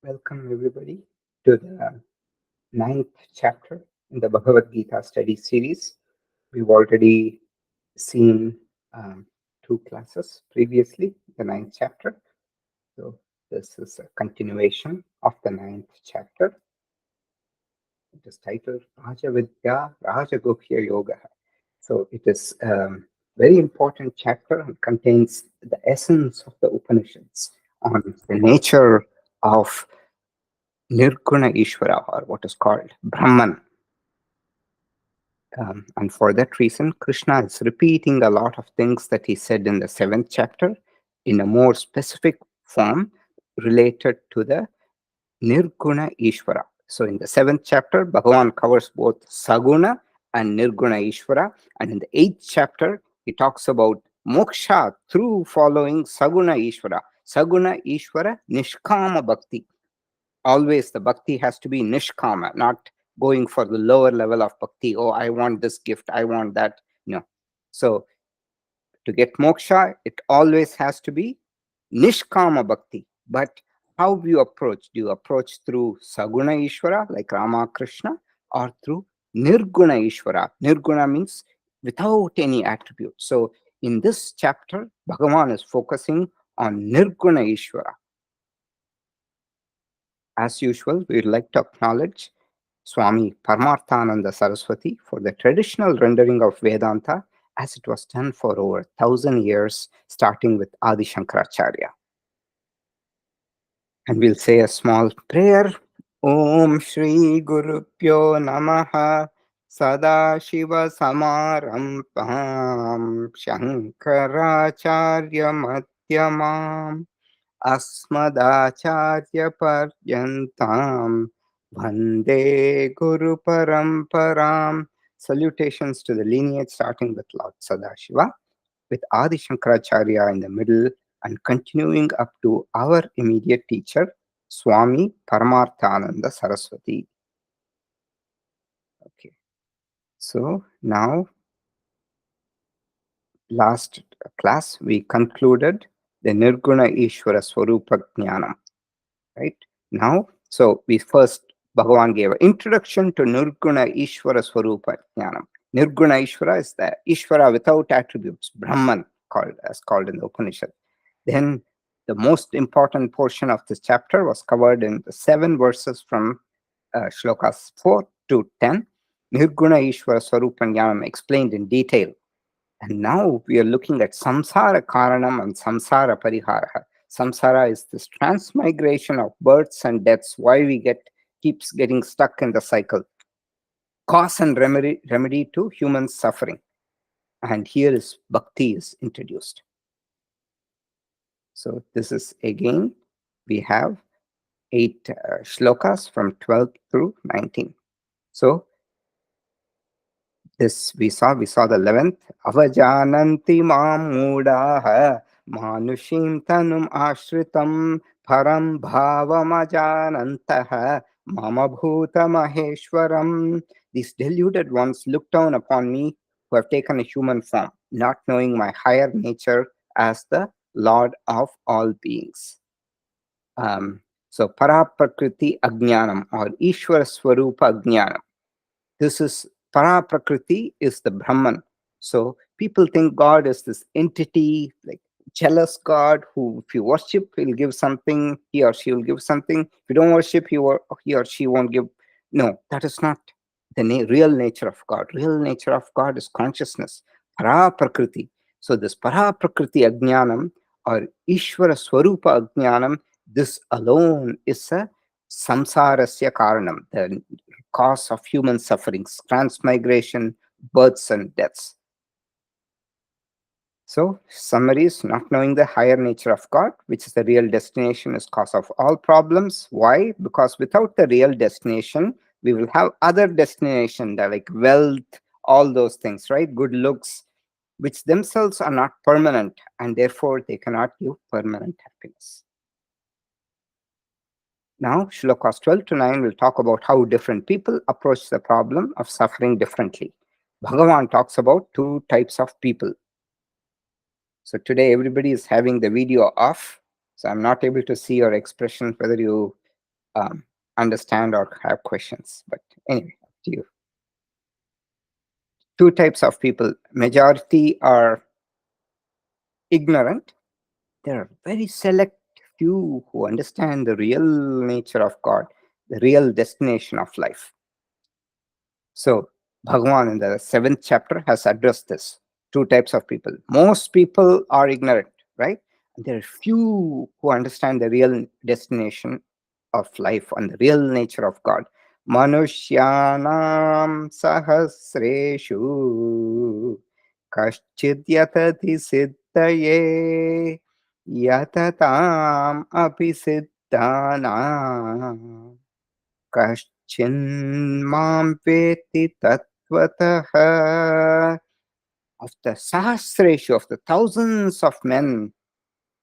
Welcome everybody to the ninth chapter in the Bhagavad Gita study series. We've already seen two classes previously, the ninth chapter. So this is a continuation of the ninth chapter. It is titled Raja Vidya Raja Guhya Yoga. So it is a very important chapter and contains the essence of the Upanishads on the nature of Nirguna Ishvara, or what is called Brahman. And for that reason, Krishna is repeating a lot of things that he said in the seventh chapter in a more specific form related to the Nirguna Ishvara. So in the seventh chapter, Bhagavan covers both Saguna and Nirguna Ishvara. And in the eighth chapter, he talks about moksha through following Saguna Ishvara. Saguna Ishvara Nishkama Bhakti. Always the bhakti has to be nishkama, not going for the lower level of bhakti. Oh, I want this gift, I want that. No. So to get moksha, it always has to be nishkama bhakti. But how do you approach? Do you approach through saguna ishvara like Rama Krishna, or through nirguna ishvara? Nirguna means without any attribute. So in this chapter, Bhagavan is focusing on nirguna ishvara. As usual, we would like to acknowledge Swami Paramarthananda Saraswati for the traditional rendering of Vedanta as it was done for over 1,000 years, starting with Adi Shankaracharya. And we'll say a small prayer. Om Shri Guru Pyo Namaha Sada Shiva Samaram Shankaracharya Madhyamam Asmadacharya Paryantam Vande Guru Paramparam. Salutations to the lineage starting with Lord Sadashiva, with Adi Shankaracharya in the middle, and continuing up to our immediate teacher, Swami Paramarthananda Saraswati. Okay, so now, last class, we concluded the Nirguna Ishvara Swarupa Jnanam. Right now, so we first, Bhagavan gave an introduction to Nirguna Ishvara Swarupa Jnanam. Nirguna Ishvara is the Ishvara without attributes, Brahman, called in the Upanishad. Then the most important portion of this chapter was covered in the 7 verses from shlokas 4 to 10. Nirguna Ishvara Swarupa Jnanam explained in detail. And now we are looking at samsara karanam and samsara parihara. Samsara is this transmigration of births and deaths, why we keeps getting stuck in the cycle. Cause and remedy to human suffering. And here is bhakti is introduced. So this is again, we have 8 shlokas from 12 through 19. So this we saw the 11th. Avajananti mam mudaha manushim tanum ashritam param bhavam ajanantaha mama bhuta maheshwaram. These deluded ones look down upon me who have taken a human form, not knowing my higher nature as the Lord of all beings. So Paraprakriti Ajnanam, or Ishwara Swarupa Ajnanam. This is Paraprakriti is the Brahman. So people think God is this entity, like jealous God, who if you worship, he'll give something, he or she will give something. If you don't worship, he or she won't give. No, that is not the real nature of God. Real nature of God is consciousness, Paraprakriti. So this Paraprakriti Ajnanam or Ishvara Swarupa Ajnanam, this alone is a samsarasya karanam, the cause of human sufferings, transmigration, births and deaths. So, summary is not knowing the higher nature of God, which is the real destination, is cause of all problems. Why? Because without the real destination, we will have other destination like wealth, all those things, right? Good looks, which themselves are not permanent, and therefore they cannot give permanent happiness. Now, shlokas 12 to 9 will talk about how different people approach the problem of suffering differently. Bhagavan talks about 2 types of people. So today everybody is having the video off, so I'm not able to see your expression, whether you understand or have questions. But anyway, up to you. Two types of people. Majority are ignorant. There are very select few who understand the real nature of God, the real destination of life. So Bhagavan in the 7th chapter has addressed this. Two types of people. Most people are ignorant, right? And there are few who understand the real destination of life and the real nature of God. Manushyanam sahasreshu kaschid yatati siddhaye yatatam api siddhanam कश्चिन्मां वेत्ति तत्त्वतः. Of the sahasreshu, of the thousands of men,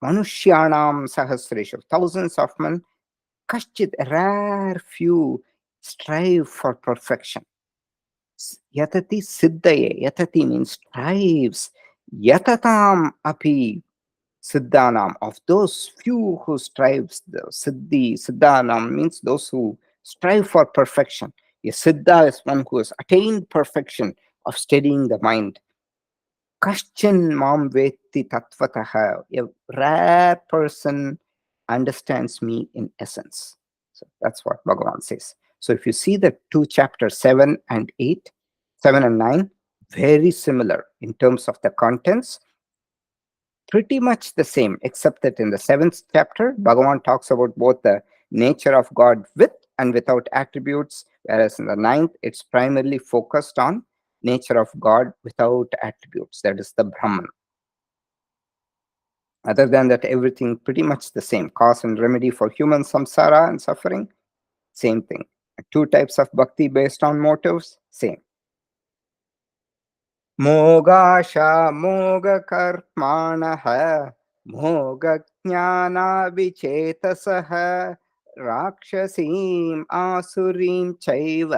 manushyanam sahasreshu, thousands of men, kashchit, a rare few, strive for perfection. Yatati siddhaye, yatati means strives, yatatam api siddhanam, of those few who strives, the siddhanam means those who strive for perfection. A siddha is one who has attained perfection of steadying the mind. Kaschin mam vetti tattvataha, a rare person understands me in essence. So that's what Bhagavan says. So if you see the two chapters 7 and 8, 7 and 9, very similar in terms of the contents, pretty much the same, except that in the 7th chapter, Bhagavan talks about both the nature of God with and without attributes, whereas in the 9th, it's primarily focused on nature of God without attributes, that is the Brahman. Other than that, everything pretty much the same. Cause and remedy for human samsara and suffering, same thing. Two types of bhakti based on motives, same. मोगाशा मोगकर्माणः मोगज्ञानाविचेतसः राक्षसीम् आसुरीं चैव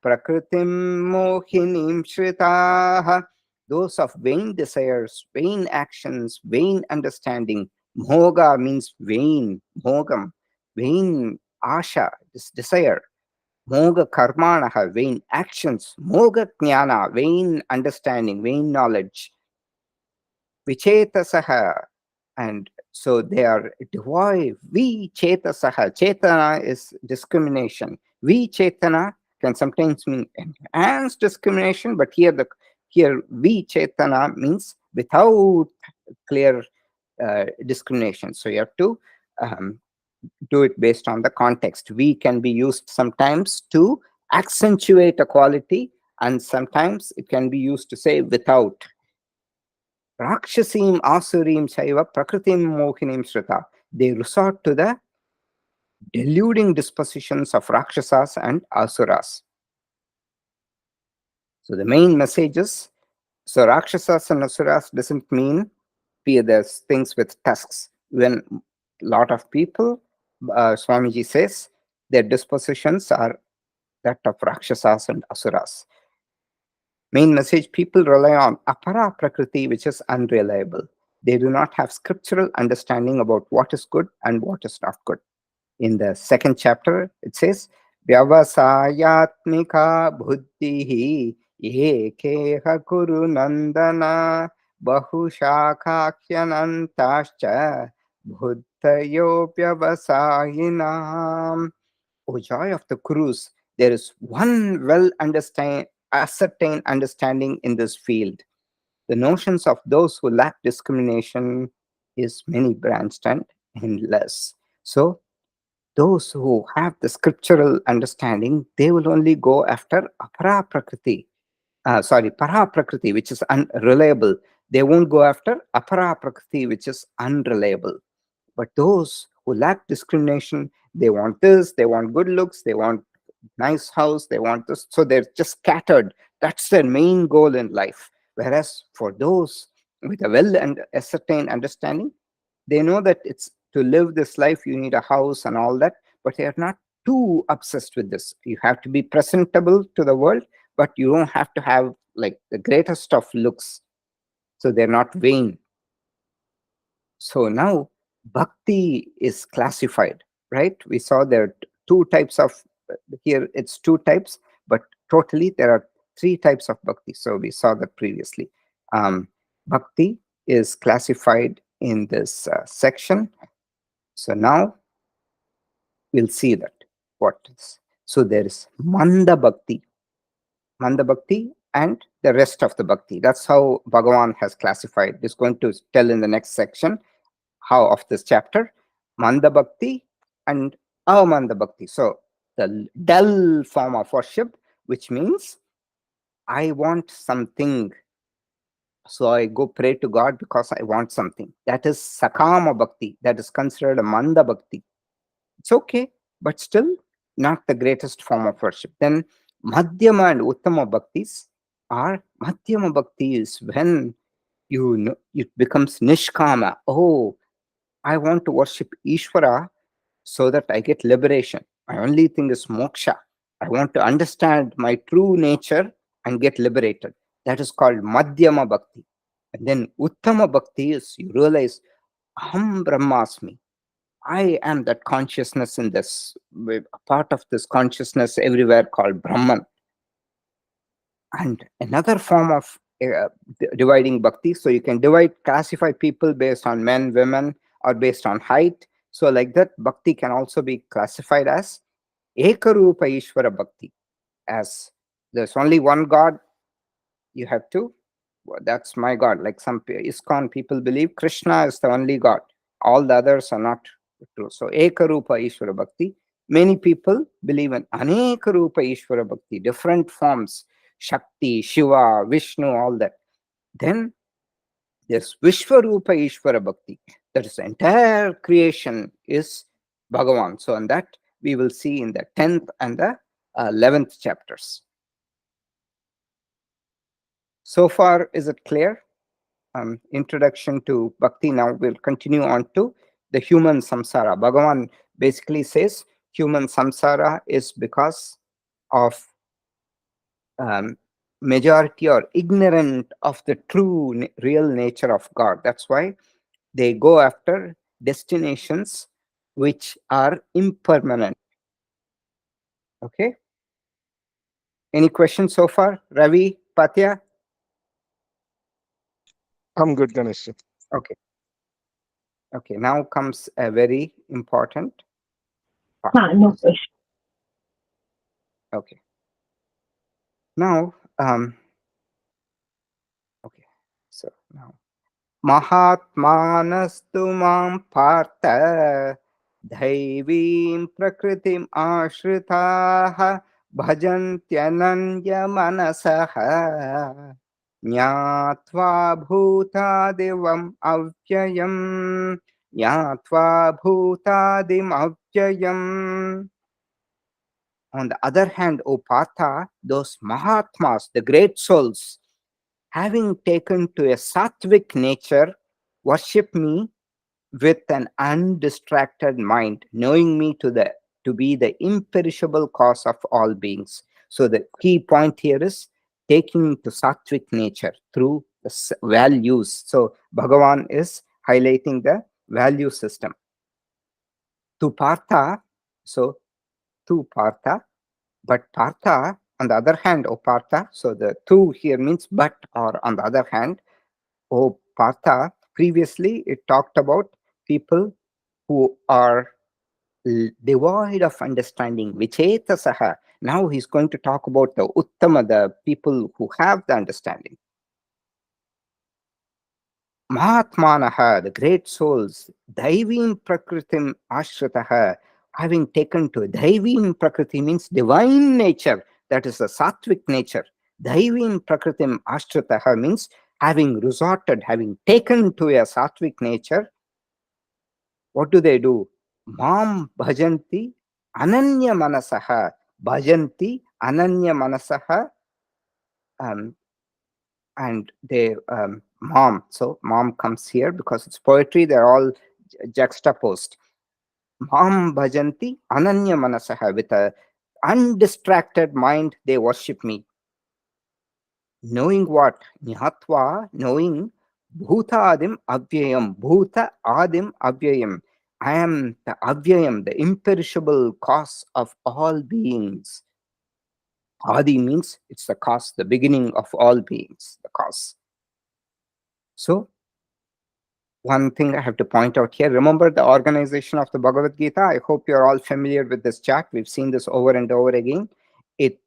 प्रकृतिं मोहिनीं श्रिताः. Those of vain desires, vain actions, vain understanding. Moga means vain, mogam, vain asha, this desire. Moga karmanaha, vain actions. Moga jnana, vain understanding, vain knowledge. Vichetasaha, and so they are devoid. Vichetasaha, chetana is discrimination. Vichetana can sometimes mean enhanced discrimination, but here vichetana means without clear discrimination. So you have to do it based on the context. We can be used sometimes to accentuate a quality, and sometimes it can be used to say without. Rakshasim asurim chaiva prakritim mohinim shrita. They resort to the deluding dispositions of Rakshasas and Asuras. So the main message is, so Rakshasas and Asuras doesn't mean there's things with tusks. When a lot of people, Swamiji says, their dispositions are that of Rakshasas and Asuras. Main message, people rely on apara prakriti, which is unreliable. They do not have scriptural understanding about what is good and what is not good. In the 2nd chapter, it says, Vyavasayatmika buddhihi ekeha kuru nandana bahushakakyanantascha buddhayo vyavasayinam. O joy of the Kurus, there is one well ascertained understanding in this field. The notions of those who lack discrimination is many branched and endless. So those who have the scriptural understanding, they will only go after para prakriti, which is unreliable. They won't go after apara prakriti, which is unreliable. But those who lack discrimination, they want this, they want good looks, they want nice house, they want this. So they're just scattered. That's their main goal in life. Whereas for those with a well and ascertained understanding, they know that it's to live this life, you need a house and all that, but they are not too obsessed with this. You have to be presentable to the world, but you don't have to have like the greatest of looks. So they're not vain. So now bhakti is classified. right? We saw there are two types of, here it's two types, but totally there are three types of bhakti. So we saw that previously. Bhakti is classified in this section. So now we'll see that what is. So there is Manda Bhakti, and the rest of the Bhakti. That's how Bhagavan has classified. It's going to tell in the next section how of this chapter, Manda Bhakti and Amanda Bhakti. So the dull form of worship, which means I want something. So I go pray to God because I want something. That is Sakama Bhakti. That is considered a Manda Bhakti. It's okay, but still not the greatest form of worship. Then Madhyama and Uttama Bhaktis are, Madhyama Bhakti is when you know it becomes Nishkama. Oh, I want to worship Ishvara so that I get liberation. My only thing is moksha. I want to understand my true nature and get liberated. That is called Madhyama Bhakti. And then Uttama Bhakti is you realize Aham Brahmasmi. I am that consciousness in this, a part of this consciousness everywhere called Brahman. And another form of dividing bhakti. So you can classify people based on men, women, or based on height. So like that, bhakti can also be classified as Ekarupa Ishvara Bhakti. As there's only one God, you have to, that's my God. Like some ISKCON people believe Krishna is the only God. All the others are not true. So Ekarupa Ishvara Bhakti. Many people believe in Anekarupa Ishvara Bhakti, different forms, Shakti, Shiva, Vishnu, all that. Then there's Vishwarupa Ishvara Bhakti. That is the entire creation is Bhagavan. So on that we will see in the 10th and the 11th chapters. So far, is it clear? Introduction to Bhakti. Now we'll continue on to the human samsara. Bhagavan basically says human samsara is because of majority or ignorant of the true real nature of God. That's why they go after destinations which are impermanent. Okay. Any questions so far? Ravi, Patya? I'm good, Ganesh. Okay. Okay. Now comes a very important part. No question. Okay. Now, okay. So now, Mahatmanastu mam partha Dhaivim prakritim ashritaha bhajantyananya manasaha Nyatva bhutadivam avyayam Nyatva bhutadim avyayam. On the other hand, O Partha, those Mahatmas, the great souls, having taken to a sattvic nature, worship me with an undistracted mind, knowing me to be the imperishable cause of all beings. So the key point here is taking to sattvic nature through the values. So Bhagavan is highlighting the value system. To Partha, so to Partha, but Partha, on the other hand, O Partha, so the to here means but, or on the other hand, O Partha, previously it talked about people who are devoid of understanding, Vichetasaha. Now he's going to talk about the Uttama, the people who have the understanding. Mahatmanaha, the great souls, Daivim Prakritim Ashritaha, having taken to Daivim Prakriti means divine nature, that is the sattvic nature. Daivim Prakritim Ashritaha means having resorted, having taken to a sattvic nature. What do? Mam bhajanti ananya manasaha. Bhajanti ananya manasaha. Um, and they mom, so mom comes here because it's poetry, they're all juxtaposed. Mam bhajanti ananya manasaha, with a undistracted mind they worship me, knowing what? Nihatva, knowing bhuta adim avyayam, bhuta adim avyayam, I am the avyayam, the imperishable cause of all beings. Adi means it's the cause, the beginning of all beings, the cause. So, one thing I have to point out here, remember the organization of the Bhagavad Gita? I hope you're all familiar with this chart. We've seen this over and over again. It,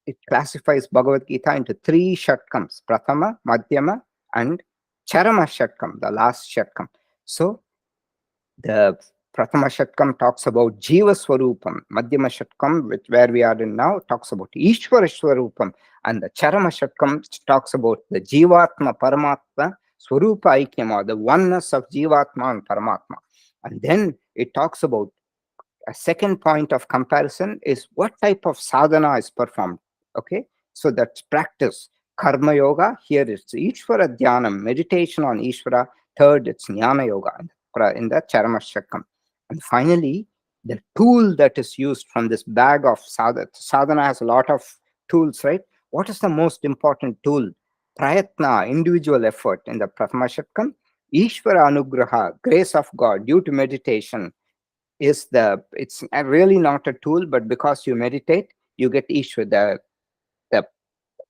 it classifies Bhagavad Gita into three shatkams, Prathama, Madhyama, and Charama Shatkam, the last Shatkam. So, the Prathama Shatkam talks about Jiva Swarupam. Madhyama Shatkam, which where we are in now, talks about Ishvara Swarupam. And the Charama Shatkam talks about the Jivatma Paramatma Swarupa Aikyam, or the oneness of Jivatma and Paramatma. And then it talks about a second point of comparison is what type of sadhana is performed. Okay, so that's practice. Karma yoga, here it's Ishvara Dhyanam, meditation on Ishvara. Third, it's Jnana yoga in the Charama Shakam. And finally, the tool that is used from this bag of sadhana. Sadhana has a lot of tools, right? What is the most important tool? Prayatna, individual effort in the Prathama Shatkam. Ishvara Anugraha, grace of God due to meditation, is it's really not a tool, but because you meditate, you get Ishvara, the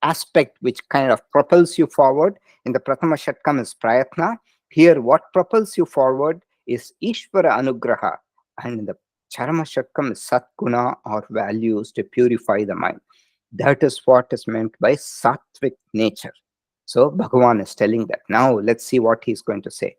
aspect which kind of propels you forward. In the Prathama Shatkam is Prayatna. Here, what propels you forward is Ishvara Anugraha. And in the Charama Shatkam is Satguna, or values to purify the mind. That is what is meant by Sattvic nature. So, Bhagavan is telling that. Now, let's see what he's going to say.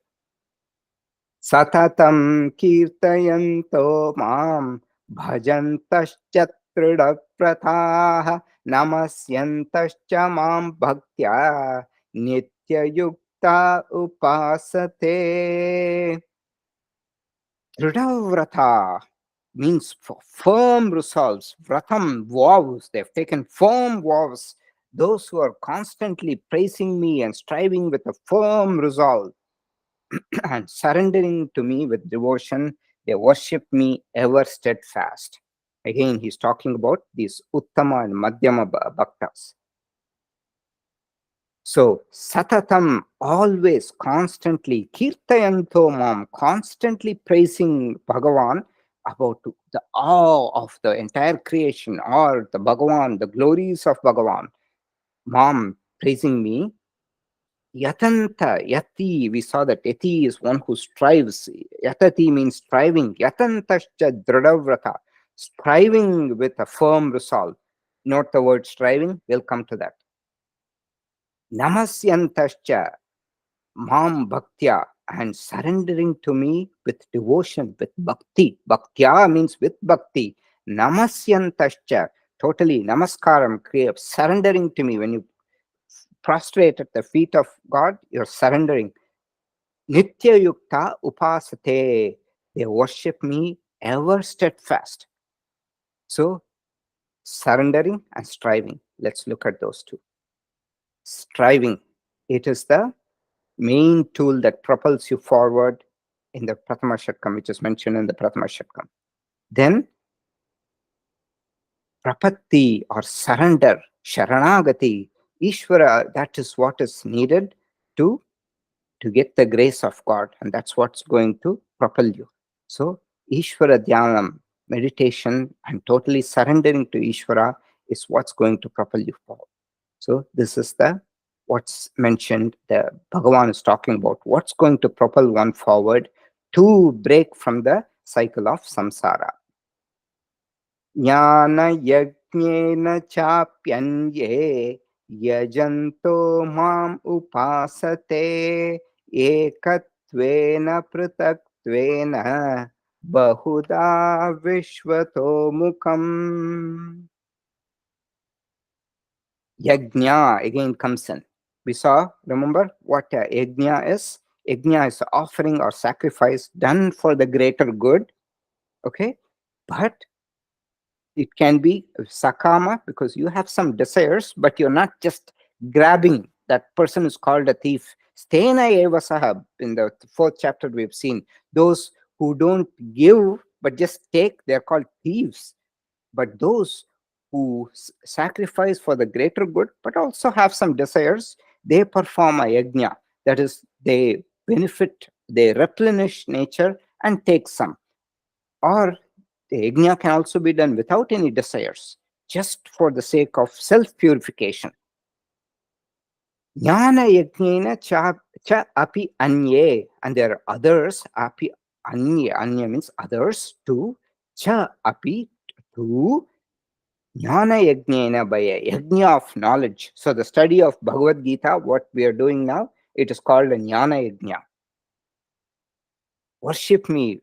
Satatam kirtayanto mam bhajantascha tridaprathaha namasyantascha mam bhaktya nityayukta upasate. Tridavratha means firm resolves. Vratam, vows. They've taken firm vows. Those who are constantly praising me and striving with a firm resolve and surrendering to me with devotion, they worship me ever steadfast. Again, he's talking about these Uttama and Madhyama Bhaktas. So, Satatam, always, constantly, Kirtayanto Mam, constantly praising Bhagavan about the awe of the entire creation, or the Bhagavan, the glories of Bhagavan. Mam, praising me. Yatanta, yati, we saw that yati is one who strives. Yatati means striving. Yatantascha dradavrata, striving with a firm resolve. Note the word striving, we'll come to that. Namasyantascha, mam bhaktya, and surrendering to me with devotion, with bhakti. Bhaktya means with bhakti. Namasyantascha, totally, namaskaram, surrendering to me. When you prostrate at the feet of God, you're surrendering. Nitya yukta upasate, they worship me ever steadfast. So, surrendering and striving. Let's look at those two. Striving, it is the main tool that propels you forward in the Prathama Shatkam, which is mentioned in the Prathama Shatkam. Then, prapatti, or surrender, sharanagati, Ishvara, that is what is needed to get the grace of God, and that's what's going to propel you. So, Ishvara Dhyanam, meditation, and totally surrendering to Ishvara is what's going to propel you forward. So, this is what's mentioned. The Bhagavan is talking about what's going to propel one forward to break from the cycle of samsara. Jnana yajnena chapyanye yajanto mam upasate ekatvena pratatvena bahuda vishvato mukam. Yajna again comes in. We saw, remember what yajna is? Yajna is offering or sacrifice done for the greater good. Okay, but it can be sakama, because you have some desires, but you're not just grabbing. That person is called a thief. Stena eva sahab, in the 4th chapter we've seen, those who don't give but just take, they're called thieves. But those who sacrifice for the greater good but also have some desires, they perform a yajna. That is, they benefit, they replenish nature, and take some. Or the yajna can also be done without any desires, just for the sake of self purification. Jnana yajnena cha api anye, and there are others, api anya means others too, cha api too, jnana yajnena, by a yajna of knowledge. So the study of Bhagavad Gita, what we are doing now, it is called a jnana yajna. Worship me.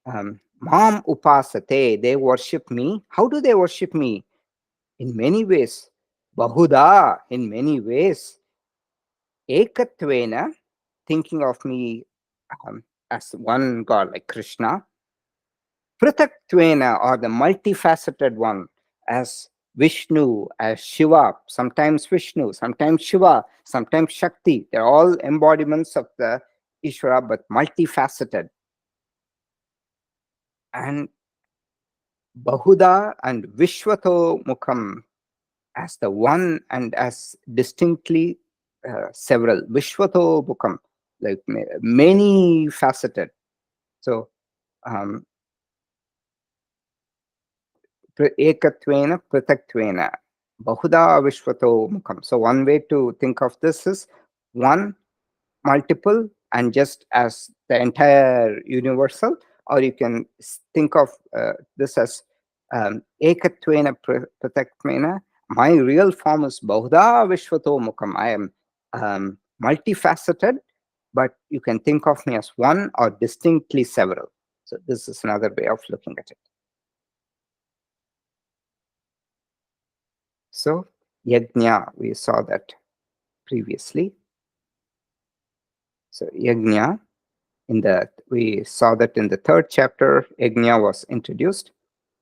Mam upasate, they worship me. How do they worship me? In many ways. Bahuda, in many ways. Ekatvena, thinking of me as one God like Krishna. Prithaktvena, or the multifaceted one, as Vishnu, as Shiva, sometimes Vishnu, sometimes Shiva, sometimes Shakti. They're all embodiments of the Ishvara, but multifaceted. And Bahuda and Vishwato Mukham, as the one and as distinctly several. Vishwato Mukham, like many faceted. So, ekatvena pritatvena, bahuda vishwato mukham. So one way to think of this is one, multiple, and just as the entire universal. Or you can think of this as ekatvena pritatvena. My real form is bahuda vishwato mukham. I am multifaceted, but you can think of me as one or distinctly several. So this is another way of looking at it. So yajna, we saw that previously. So yajna, we saw that in the third chapter, yajna was introduced.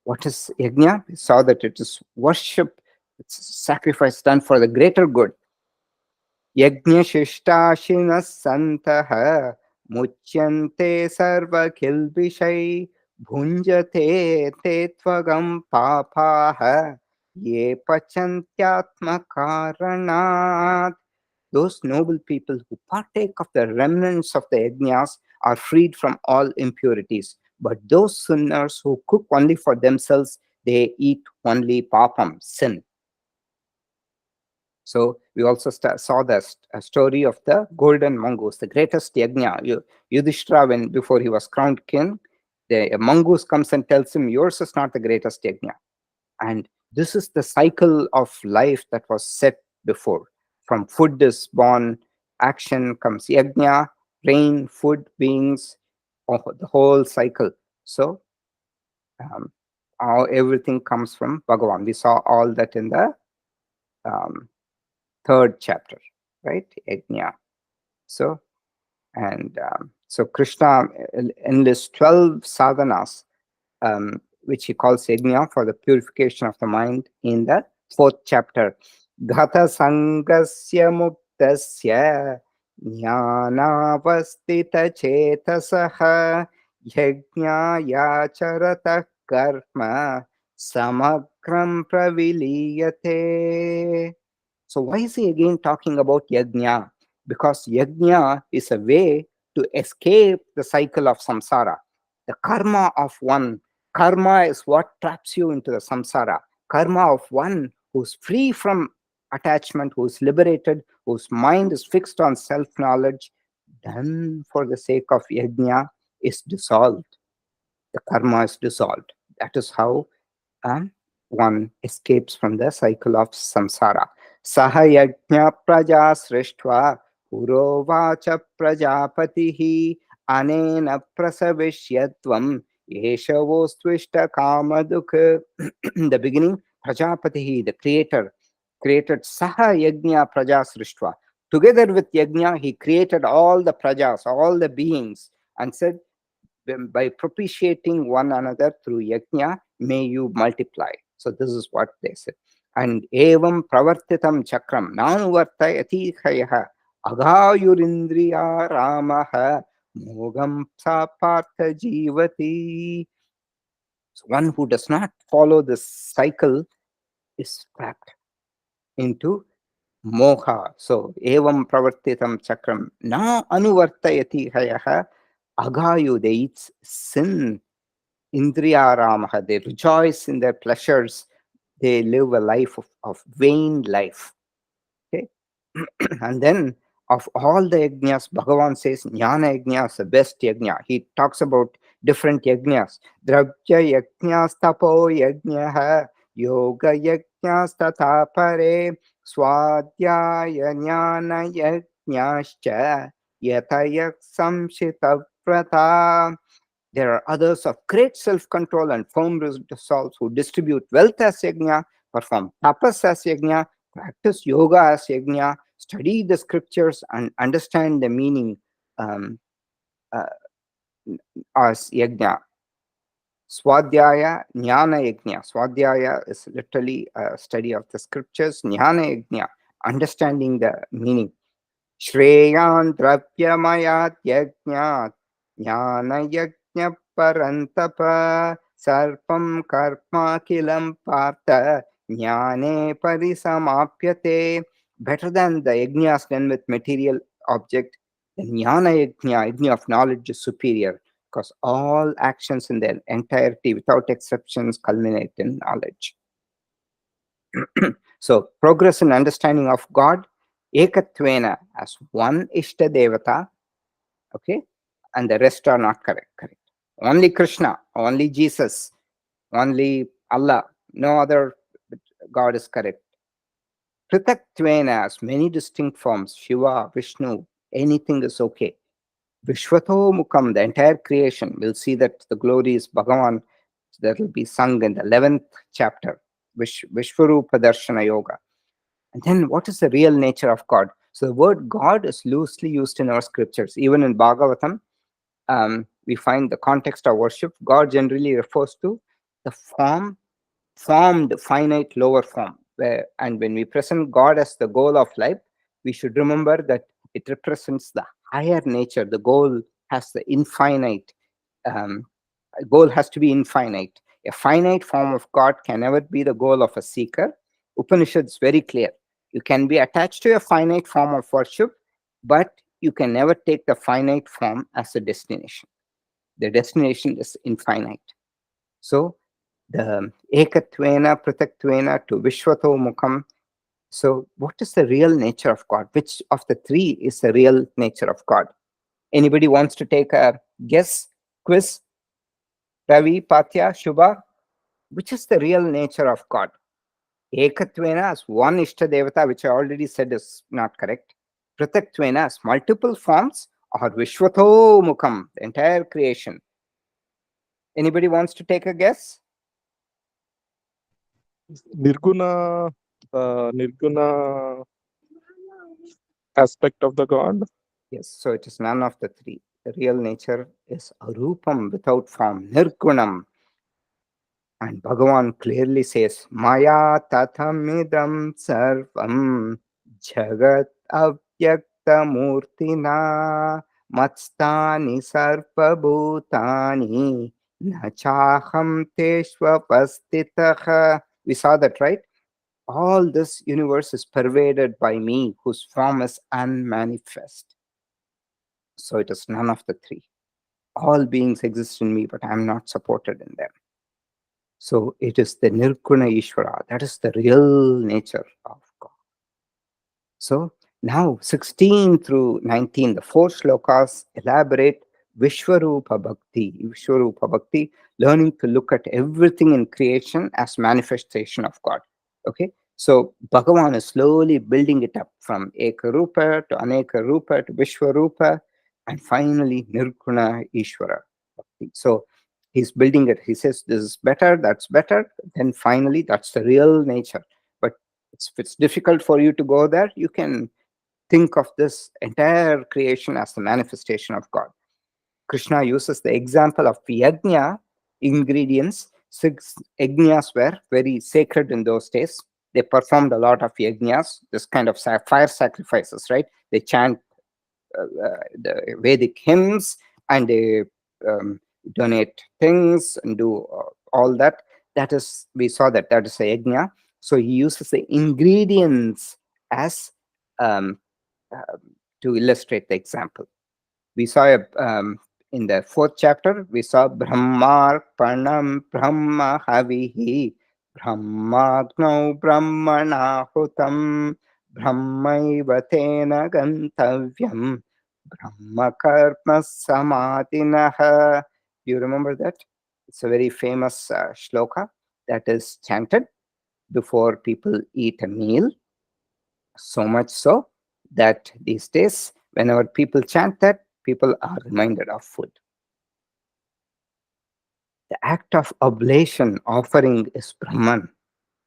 What is yajna? We saw that it is worship, it's sacrifice done for the greater good. Yajna shishtashinas santah muchyante sarva kilbishai bhunjate te tvagam papaha ye pachantyatma karanat. Those noble people who partake of the remnants of the yajnas are freed from all impurities. But those sinners who cook only for themselves, they eat only papam, sin. So we also saw the story of the golden mongoose, the greatest yajna. Yudhishthira, when before he was crowned king, the mongoose comes and tells him, yours is not the greatest yajna. And this is the cycle of life that was set before. From food is born, action comes yajna, rain, food, beings, the whole cycle. So everything comes from Bhagavan. We saw all that in the third chapter, right? Yajna. So, and so Krishna enlists 12 sadhanas, which he calls yajna, for the purification of the mind in the fourth chapter. Ghata sangasya muktasya jnanavastita chetasaha yajna yacharata karma samagram praviliyate. So why is he again talking about yajna? Because yajna is a way to escape the cycle of samsara. The karma of one. Karma is what traps you into the samsara. Karma of one who's free from attachment, who's liberated, whose mind is fixed on self-knowledge, done for the sake of yajna, is dissolved. The karma is dissolved. That is how one escapes from the cycle of samsara. Saha yajna praja srishtva purovacha prajapatihi anena prasavishyatvam yeshavostvishta kamaduk. In the beginning, prajapatihi, the creator, created saha yajna praja srishtva. Together with yajna, he created all the prajas, all the beings, and said, by propitiating one another through yajna, may you multiply. So this is what they said. And evam pravartitam chakram nanuvartayati khayaha agayurindriya ramaha mogam sapartha jivati. So one who does not follow this cycle is trapped into moha. So evam pravartitam chakram na anuvartayati hayaha Agayu, they eat sin. Indriyaramaha, they rejoice in their pleasures. They live a life of vain life. Okay. And then of all the yajnas, Bhagavan says Jnana yajna is the best yajna. He talks about different yajnas. Dravya yajnas tapo yajna yoga yajnas tatha pare swadhyaya jnana yajnascha yatayak samshita vrata. There are others of great self-control and firm resolve who distribute wealth as yajna, perform tapas as yajna, practice yoga as yajna, study the scriptures and understand the meaning um, uh, as yajna. Swadhyaya, Jnana Yajna. Swadhyaya is literally a study of the scriptures. Jnana Yajna, understanding the meaning. Shreyan Dravyamaya Yajna Jnana Yajna Parantapa Sarpam Karma Kilam Partha Jnane Parisamapyate. Better than the yajnas done with material object, the Jnana Yajna, yajna of knowledge, is superior because all actions in their entirety, without exceptions, culminate in knowledge. So, progress in understanding of God, Ekatvena, as one Ishta Devata, okay, and the rest are not correct. Correct. Only Krishna, only Jesus, only Allah, no other God is correct. Prithaktvena, as many distinct forms, Shiva, Vishnu, anything is okay. Vishwato Mukam, the entire creation, we'll see that the glory is Bhagavan, that will be sung in the 11th chapter, Vishwarupa Darshana Yoga. And then what is the real nature of God? So the word God is loosely used in our scriptures. Even in Bhagavatam, we find the context of worship. God generally refers to the formed finite lower form. And when we present God as the goal of life, we should remember that it represents the higher nature. The goal has the infinite. Um, goal has to be infinite. A finite form of God can never be the goal of a seeker. Upanishad is very clear. You can be attached to a finite form of worship, but you can never take the finite form as a destination. The destination is infinite. So the Ekatvena, Prithaktvena to Vishwato Mukham. So what is the real nature of God? Which of the three is the real nature of God? Anybody wants to take a guess? Quiz? Ravi, Patya, Shubha? Which is the real nature of God? Ekatvena as one Ishta Devata, which I already said is not correct. Prithaktvena as multiple forms, or Vishwato Mukham, the entire creation. Anybody wants to take a guess? Nirguna, Nirguna aspect of the God. Yes, so it is none of the three. The real nature is arupam, without form, nirgunam. And Bhagavan clearly says, Maya tathamidam sarvam jagat avyakta murtina matstani sarvabhutani nachaham teshvapastitaha. We saw that, right? All this universe is pervaded by me, whose form is unmanifest. So it is none of the three. All beings exist in me, but I am not supported in them. So it is the Nirguna Ishvara. That is the real nature of God. So now 16 through 19, the four shlokas elaborate Vishwarupa Bhakti. Vishwarupa Bhakti, learning to look at everything in creation as manifestation of God. Okay. So Bhagavan is slowly building it up from Ekarupa to Aneka Rupa to Vishwarupa and finally Nirguna Ishvara Bhakti. So he's building it. He says this is better, that's better. Then finally that's the real nature. But if it's difficult for you to go there, you can think of this entire creation as the manifestation of God. Krishna uses the example of yajna ingredients. Six yajnas were very sacred in those days. They performed a lot of yajnas, this kind of fire sacrifices, right? They chant the Vedic hymns and they um, donate things and do all that. That is, we saw that that is a yajna. So he uses the ingredients as um, to illustrate the example. We saw in the fourth chapter, we saw Brahmarpanam Brahma Havihi Brahmagno Brahmanahutam Brahmaiva Tena Gantavyam Brahma Karma Samadhinaha. You remember that? It's a very famous shloka that is chanted before people eat a meal. So much so that these days, whenever people chant that, people are reminded of food. The act of oblation, offering, is Brahman.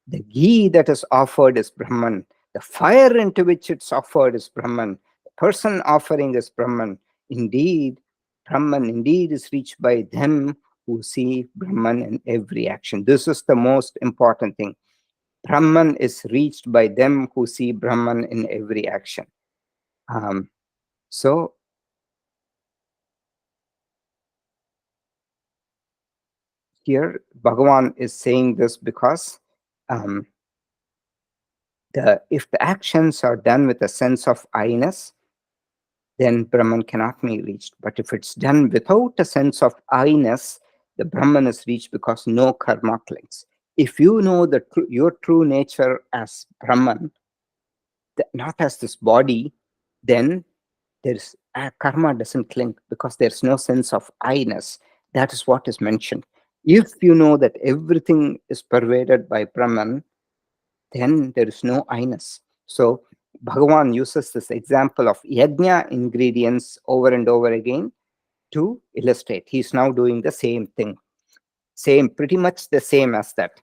The ghee that is offered is Brahman. The fire into which it's offered is Brahman. The person offering is Brahman. Indeed, Brahman indeed is reached by them who see Brahman in every action. This is the most important thing. Brahman is reached by them who see Brahman in every action. So here Bhagavan is saying this because um, if the actions are done with a sense of I-ness, then Brahman cannot be reached. But if it's done without a sense of I-ness, the Brahman is reached because no karma clings. If you know your true nature as Brahman, not as this body, then there's karma doesn't cling because there's no sense of I-ness. That is what is mentioned. If you know that everything is pervaded by Brahman, then there is no I-ness. So Bhagavan uses this example of yajna ingredients over and over again to illustrate. He's now doing the same thing. Pretty much the same as that.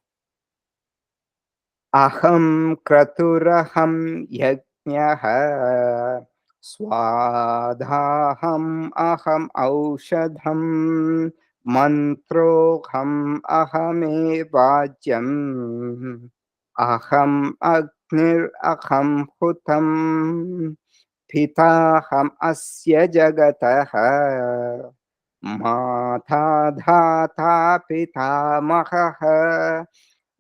Aham kraturaham yajnaha swadhaham aham aushadham mantroham ahame vajyam aham agnir aham hutam pitaham asya jagataha mata dhata pitamaha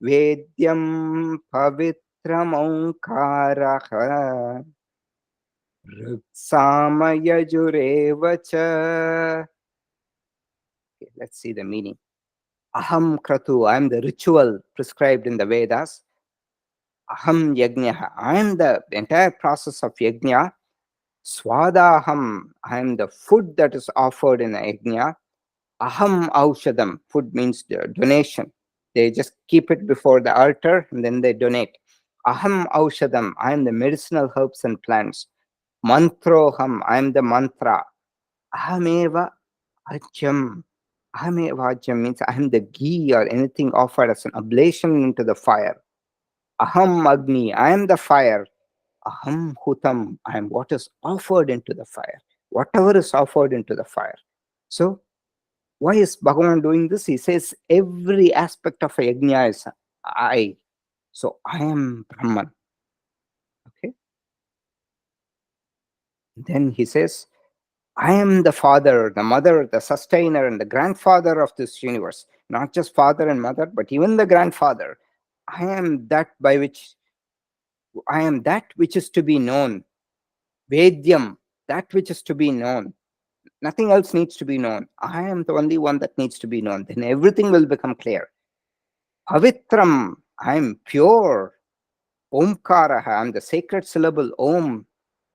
Vedyam Pavitramomkaraha Ruksamayajureva. Let's see the meaning. Aham Kratu, I am the ritual prescribed in the Vedas. Aham Yajnaha, I am the entire process of Yajna. Swadaham, I am the food that is offered in a Yajna. Aham Aushadam, food means the donation. They just keep it before the altar and then they donate. Aham Aushadam, I am the medicinal herbs and plants. Mantroham, I am the mantra. Ahameva Ajam. Ahameva Ajam means I am the ghee or anything offered as an oblation into the fire. Aham Agni, I am the fire. Aham Hutam, I am what is offered into the fire. Whatever is offered into the fire. So why is Bhagavan doing this? He says every aspect of a yajna is I. So I am Brahman. Okay. Then he says, I am the father, the mother, the sustainer, and the grandfather of this universe. Not just father and mother, but even the grandfather. I am that which is to be known. Vedyam, that which is to be known. Nothing else needs to be known. I am the only one that needs to be known. Then everything will become clear. Pavitram, I am pure. Omkaraha, I am the sacred syllable Om.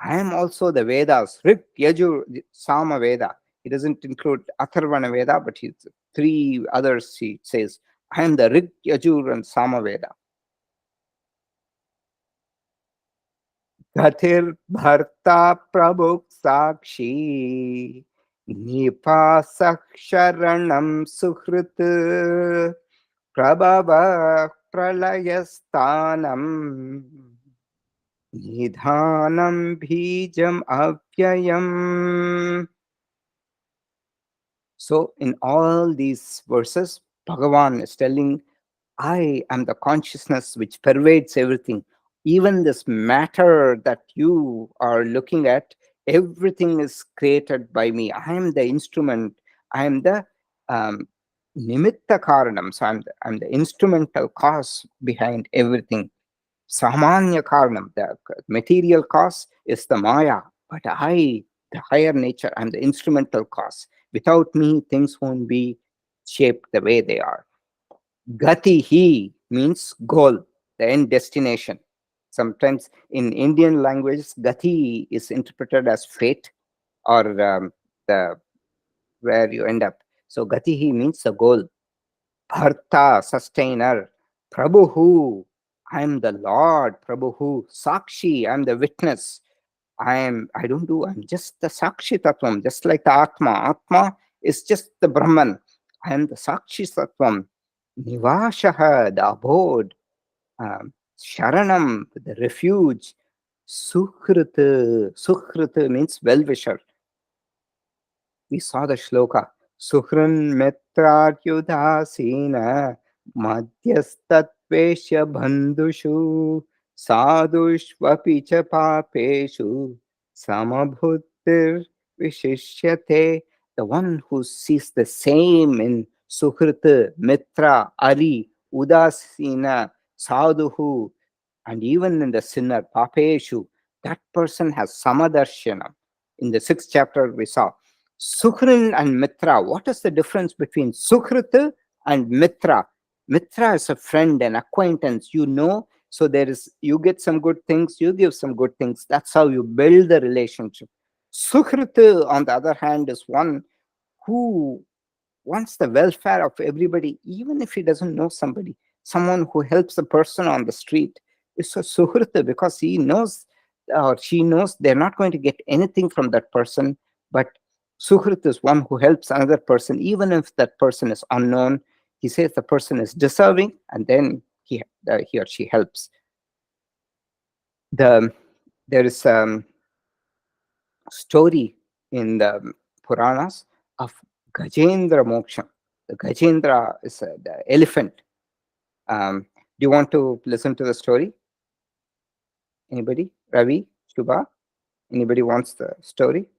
I am also the Vedas, Rig, Yajur, Sama Veda. He doesn't include Atharvana Veda, but he's three others he says. I am the Rig, Yajur, and Sama Veda. Gatir Bharta Prabhuk Sakshi Nipasak Sharanam Suhrit Prabhava Pralayasthanam Nidhanam Bhijam Avyayam. So, in all these verses, Bhagavan is telling, I am the consciousness which pervades everything. Even this matter that you are looking at, everything is created by me. I am the instrument. I am the nimitta karanam. So I'm the instrumental cause behind everything. Samanya karanam, the material cause is the maya, but I, the higher nature, I'm the instrumental cause. Without me, things won't be shaped the way they are. Gatihi means goal, the end destination. Sometimes in Indian language, Gati is interpreted as fate, or the where you end up. So Gatihi means the goal. Bharta, sustainer. Prabhu, I am the Lord. Prabhu, Sakshi, I am the witness. I don't do, I'm just the Sakshi Tattvam, just like the Atma. Atma is just the Brahman. I am the Sakshi Tattvam. Nivashaha, the abode. Sharanam, the refuge. Sukhrita means well-wisher. We saw the shloka. Suhran metraryudasena madhyastatvesya bandhushu sadhushvapi cha papeshu samabhutir vishishyate. The one who sees the same in Suhrita, Mitra, Ari, Udasina, Sadhuhu, and even in the sinner, Papeshu, that person has Samadarshana. In the 6th chapter, we saw Sukhrin and Mitra. What is the difference between Sukhrita and Mitra? Mitra is a friend, an acquaintance, you know. So there is, you get some good things, you give some good things. That's how you build the relationship. Sukhrita, on the other hand, is one who wants the welfare of everybody, even if he doesn't know somebody. Someone who helps the person on the street is a suhrita, because he knows or she knows they're not going to get anything from that person. But suhrit is one who helps another person, even if that person is unknown. He says the person is deserving, and then he or she helps. There is story in the Puranas of Gajendra Moksha. The Gajendra is the elephant. Do you want to listen to the story? Anybody? Ravi, Shubha? Anybody wants the story?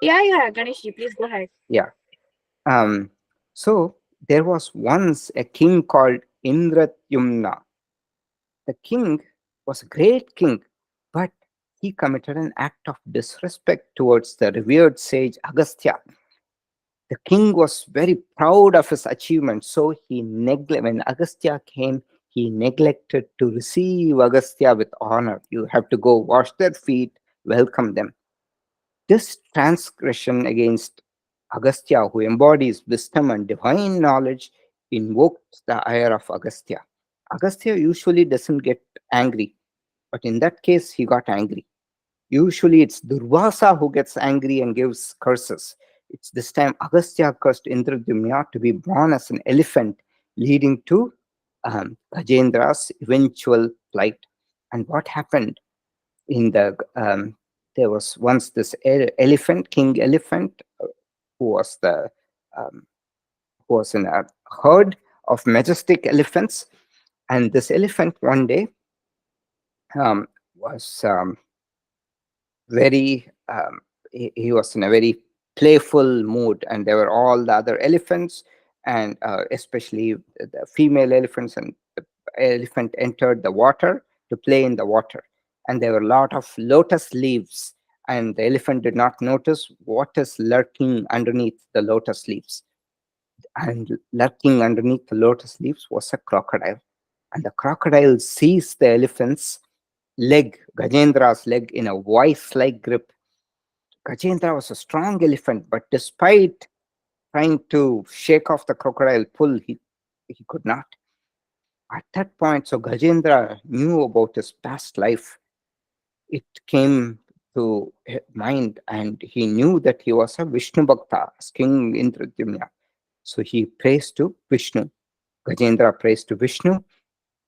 Yeah, Ganesh, please go ahead. Yeah. Um, so there was once a king called Indratyumna. The king was a great king, but he committed an act of disrespect towards the revered sage Agastya. The king was very proud of his achievement, so when Agastya came, he neglected to receive Agastya with honor. You have to go wash their feet, welcome them. This transgression against Agastya, who embodies wisdom and divine knowledge, invoked the ire of Agastya. Agastya usually doesn't get angry, but in that case, he got angry. Usually it's Durvasa who gets angry and gives curses. It's this time Agastya cursed Indradyumna to be born as an elephant, leading to Gajendra's eventual plight. And what happened in there was once this elephant, king elephant, who was the um, who was in a herd of majestic elephants. And this elephant one day was very he was in a very playful mood, and there were all the other elephants, and especially the female elephants, and the elephant entered the water to play in the water, and there were a lot of lotus leaves, and the elephant did not notice what is lurking underneath the lotus leaves. And lurking underneath the lotus leaves was a crocodile, and the crocodile seized the elephant's leg, Gajendra's leg, in a vice-like grip. Gajendra was a strong elephant, but despite trying to shake off the crocodile pull, he could not. At that point, so Gajendra knew about his past life. It came to his mind, and he knew that he was a Vishnu Bhakta, as King Indradyumna. So he prays to Vishnu. Gajendra prays to Vishnu,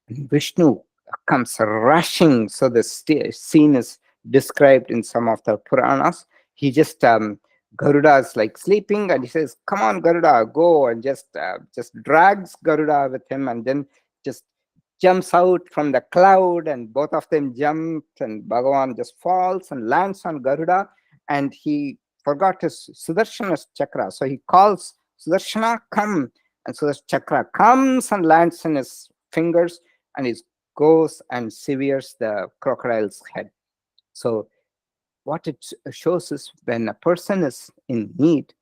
and Vishnu comes rushing. So the scene is described in some of the Puranas. He just Garuda is like sleeping, and he says, "Come on, Garuda, go!" and just drags Garuda with him, and then just jumps out from the cloud, and both of them jumped, and Bhagavan just falls and lands on Garuda, and he forgot his Sudarshana chakra, so he calls Sudarshana, come, and so the chakra comes and lands in his fingers, and he goes and severs the crocodile's head. So What it shows is when a person is in need,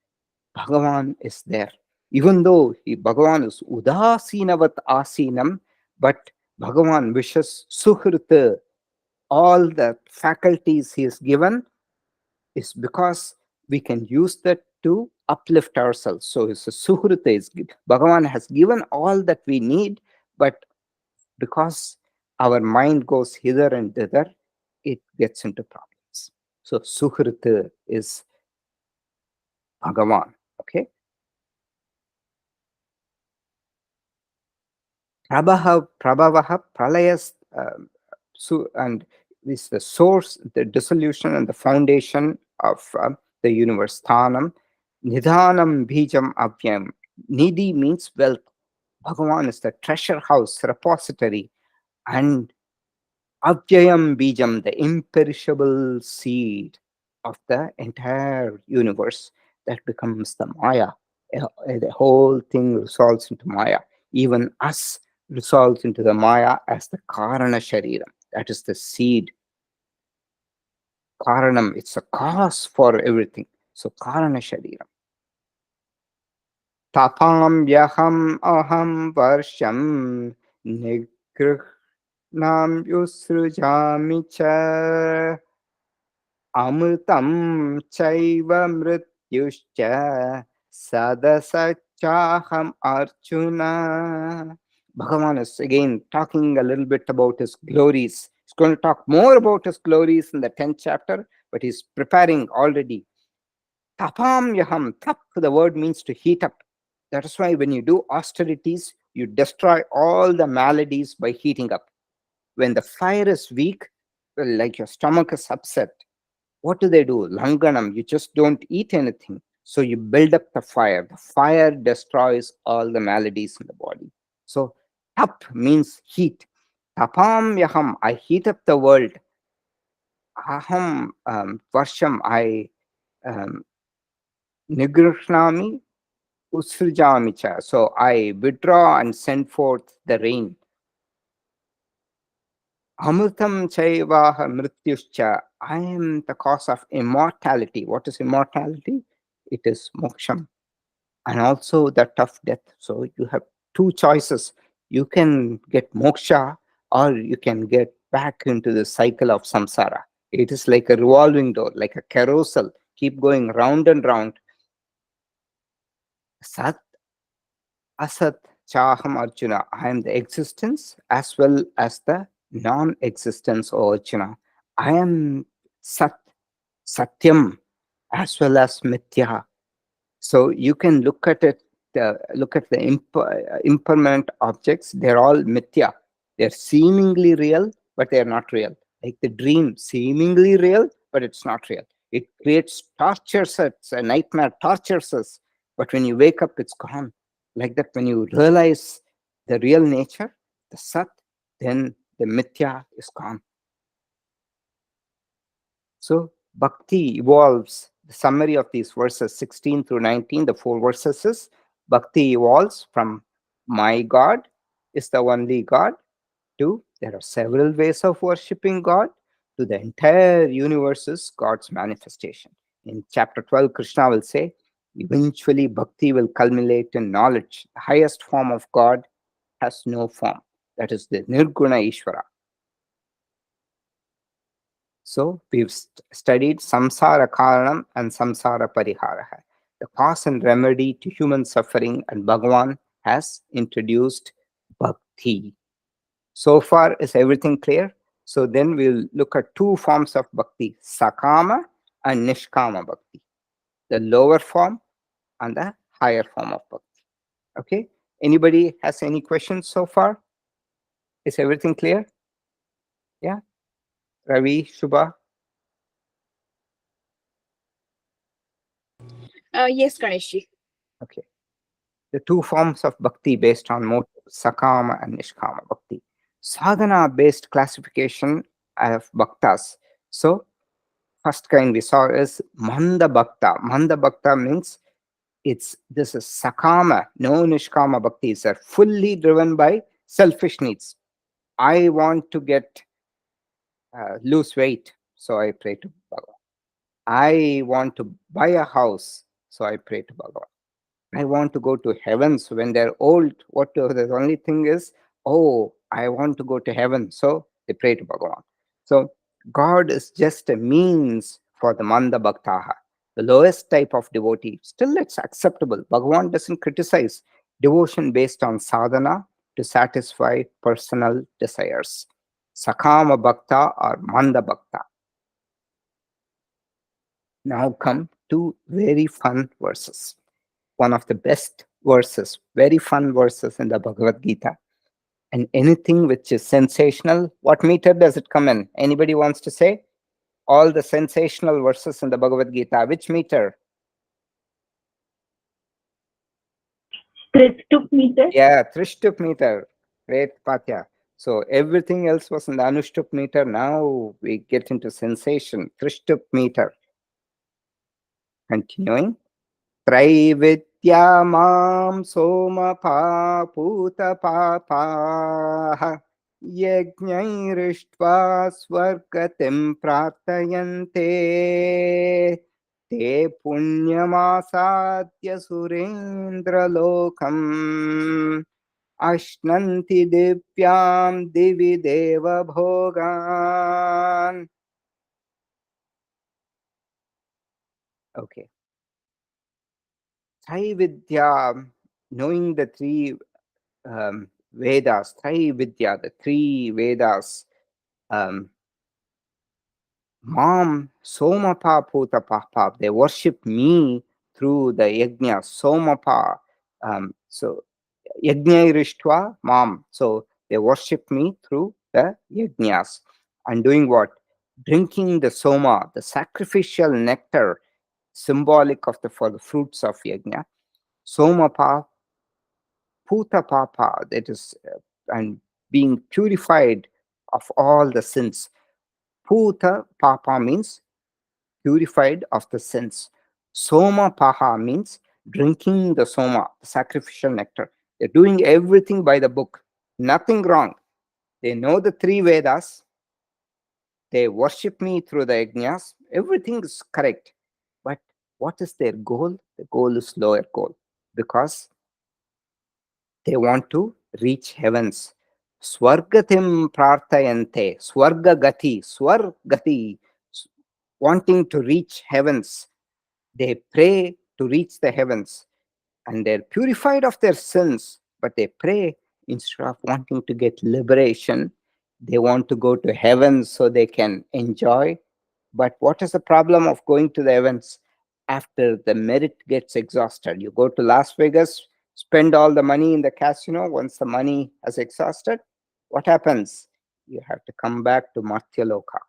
Bhagavan is there. Even though Bhagavan is udasinavat asinam, but Bhagavan wishes suhrita, all the faculties he has given is because we can use that to uplift ourselves. So it's a suhrita, Bhagavan has given all that we need, but because our mind goes hither and thither, it gets into problems. So suhrita is Bhagavan. Okay. Prabhavaha, pralayas, and is the source, the dissolution, and the foundation of the universe. Thanam, nidhanam bijam avyam. Nidhi means wealth. Bhagavan is the treasure house, repository, and avyayam bijam, the imperishable seed of the entire universe that becomes the Maya. The whole thing resolves into Maya. Even us resolves into the Maya as the Karana Shariram. That is the seed. Karanam, it's a cause for everything. So Karana Shariram. Tapam yaham aham varsham nigrihnam yusrujami cha amritam chaiva mrityuscha sadasachaham arjuna. Bhagavan is again talking a little bit about his glories. He's going to talk more about his glories in the 10th chapter, but he's preparing already. Tapam yaham. Tap, the word means to heat up. That is why when you do austerities, you destroy all the maladies by heating up. When the fire is weak, like your stomach is upset, what do? Langanam, you just don't eat anything. So you build up the fire. The fire destroys all the maladies in the body. So tap means heat. Tapam yaham, I heat up the world. Aham varsham, I nigrhnami usrijami cha. So I withdraw and send forth the rain. Amritam chaivaha mrityuscha. I am the cause of immortality. What is immortality? It is moksham and also the tough death. So you have two choices. You can get moksha or you can get back into the cycle of samsara. It is like a revolving door, like a carousel, keep going round and round. Sat, asat, chaham Arjuna. I am the existence as well as the non-existence, O Arjuna. I am sat, satyam, as well as mithya. So you can look at it, look at the impermanent objects. They're all mithya. They're seemingly real, but they're not real. Like the dream, seemingly real, but it's not real. It creates tortures us, a nightmare tortures us. But when you wake up, it's gone. Like that, when you realize the real nature, the sat, then the mithya is gone. So bhakti evolves. The summary of these verses 16 through 19, the four verses is bhakti evolves from my God is the only God to there are several ways of worshipping God to the entire universe is God's manifestation. In chapter 12, Krishna will say, eventually bhakti will culminate in knowledge. The highest form of God has no form. That is the Nirguna Ishvara. So we've studied samsara karanam and samsara pariharaha, the cause and remedy to human suffering, and Bhagavan has introduced bhakti. So far, is everything clear? So then we'll look at two forms of bhakti, sakama and nishkama bhakti, the lower form and the higher form of bhakti. Okay? Anybody has any questions so far? Is everything clear? Yeah? Ravi, Shubha? Yes, Ganeshji. Okay. The two forms of bhakti based on motive, sakama and nishkama bhakti. Sadhana based classification of bhaktas. So, first kind we saw is manda bhakta. Manda bhakta means this is sakama, no nishkama bhaktis are fully driven by selfish needs. I want to get lose weight, so I pray to Bhagavan. I want to buy a house, so I pray to Bhagavan. I want to go to heaven. So when they're old, what the only thing is, oh, I want to go to heaven. So they pray to Bhagavan. So God is just a means for the Manda Bhaktaha, the lowest type of devotee. Still, it's acceptable. Bhagavan doesn't criticize devotion based on sadhana to satisfy personal desires. Sakama Bhakta or Manda Bhakta. Now come two very fun verses. One of the best verses, very fun verses in the Bhagavad Gita. And anything which is sensational, what meter does it come in? Anybody wants to say? All the sensational verses in the Bhagavad Gita, which meter? Trishtup meter. Yeah, Trishtup meter. Great, Patya. So everything else was in the Anushtup meter. Now we get into sensation. Trishtup meter. Continuing. त्रैविद्या मां सोमपापूतपापाः यज्ञैरिष्ट्वा स्वर्गतिं प्रार्थयन्ते ते पुण्यमासाद्य सुरेन्द्रलोकम् अश्नन्ति दिव्यां दिवि देवभोगान्. Okay. Vidya, knowing the three Vedas, Vidya, the three Vedas, Mom, Somapa Puta Papa, they worship me through the Yajna, Somapa. So, Yajna Irishtva, Mom. So, they worship me through the Yajnas. And doing what? Drinking the Soma, the sacrificial nectar, symbolic of for the fruits of Yajna. Somapa Puta Papa, that is, and being purified of all the sins. Puta Papa means purified of the sins. Soma Paha means drinking the Soma, the sacrificial nectar. They're doing everything by the book, nothing wrong. They know the three Vedas. They worship me through the Yajnas. Everything is correct. But what is their goal? The goal is lower goal, because they want to reach heavens. Swargatim prarthayante, swargagati, swargati, wanting to reach heavens. They pray to reach the heavens, and they're purified of their sins, but they pray instead of wanting to get liberation. They want to go to heaven so they can enjoy. But what is the problem of going to the heavens? After the merit gets exhausted, you go to Las Vegas, spend all the money in the casino. Once the money has exhausted, what happens? You have to come back to Martyaloka.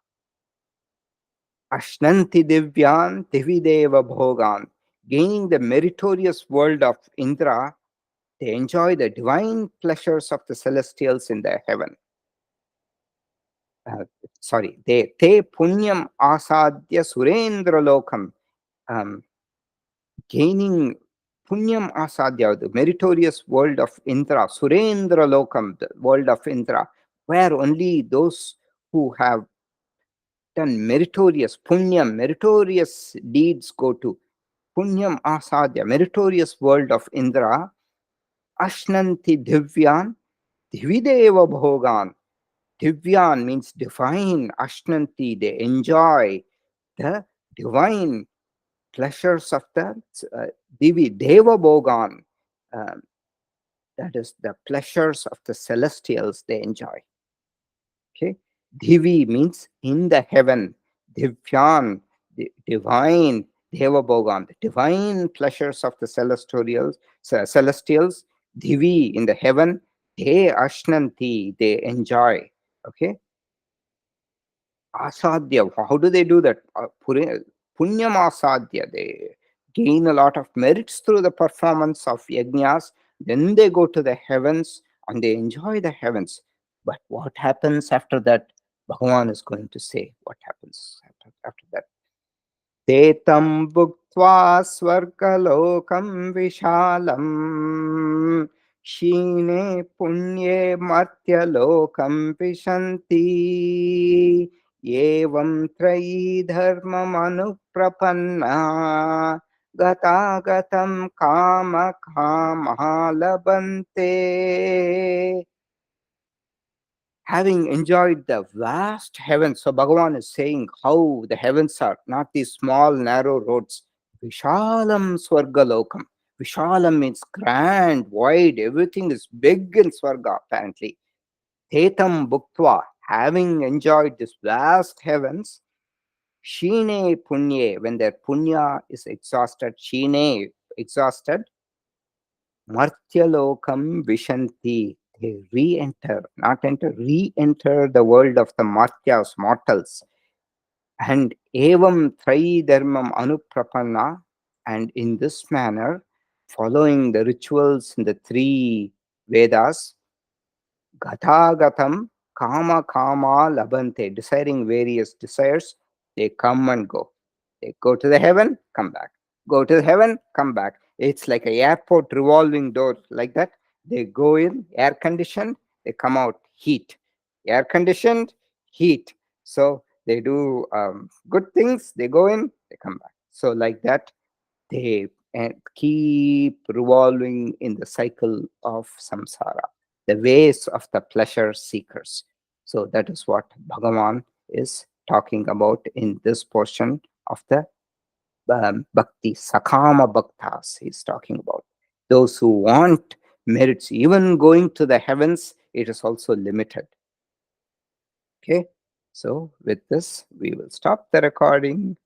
Ashnanti divyan divideva bhogan. Gaining the meritorious world of Indra, they enjoy the divine pleasures of the celestials in their heaven. They te punyam asadya surendra lokam. Gaining punyam asadya, the meritorious world of Indra, surendra lokam, the world of Indra, where only those who have done meritorious punyam, meritorious deeds go to. Punyam asadya, meritorious world of Indra. Ashnanti divyan divideva bhogan. Divyan means divine. Ashnanti, they enjoy the divine pleasures of the Divi Deva Bhogan. That is the pleasures of the celestials they enjoy. Okay. Divi means in the heaven. Divyan, divine. Deva Bhogan, the divine pleasures of the celestials. Divi, in the heaven. They ashnanti, they enjoy. Okay. Asadhya, how do they do that? Punyam asadhya, they gain a lot of merits through the performance of yajnas. Then they go to the heavens and they enjoy the heavens. But what happens after that? Bhagavan is going to say what happens after that. Tetam bhuktva swargalokam vishalam Shine punye martyalokam vishanti Evam trayi dharmam anuprapanna gatagatam kama kama labante. Having enjoyed the vast heavens, so Bhagavan is saying how the heavens are not these small narrow roads. Vishalam Swargalokam. Vishalam means grand, wide, everything is big in Swarga apparently. Tetam Bhuktva, having enjoyed this vast heavens, Shine Punye, when their punya is exhausted, Shine, exhausted, Martyalokam Vishanti, they re-enter, not enter, re-enter the world of the Martyas, mortals. And Evam Trai Dharmam Anuprapanna, and in this manner, following the rituals in the three Vedas, Gathagatam Kama Kama Labante, desiring various desires, they come and go. They go to the heaven, come back. Go to the heaven, come back. It's like a airport revolving door, like that. They go in, air conditioned, they come out, heat. Air conditioned, heat. So they do good things, they go in, they come back. So, like that, they keep revolving in the cycle of samsara, the ways of the pleasure seekers. So that is what Bhagavan is talking about in this portion of the bhakti. Sakama bhaktas he's talking about. Those who want merits, even going to the heavens, it is also limited. Okay. So with this, we will stop the recording.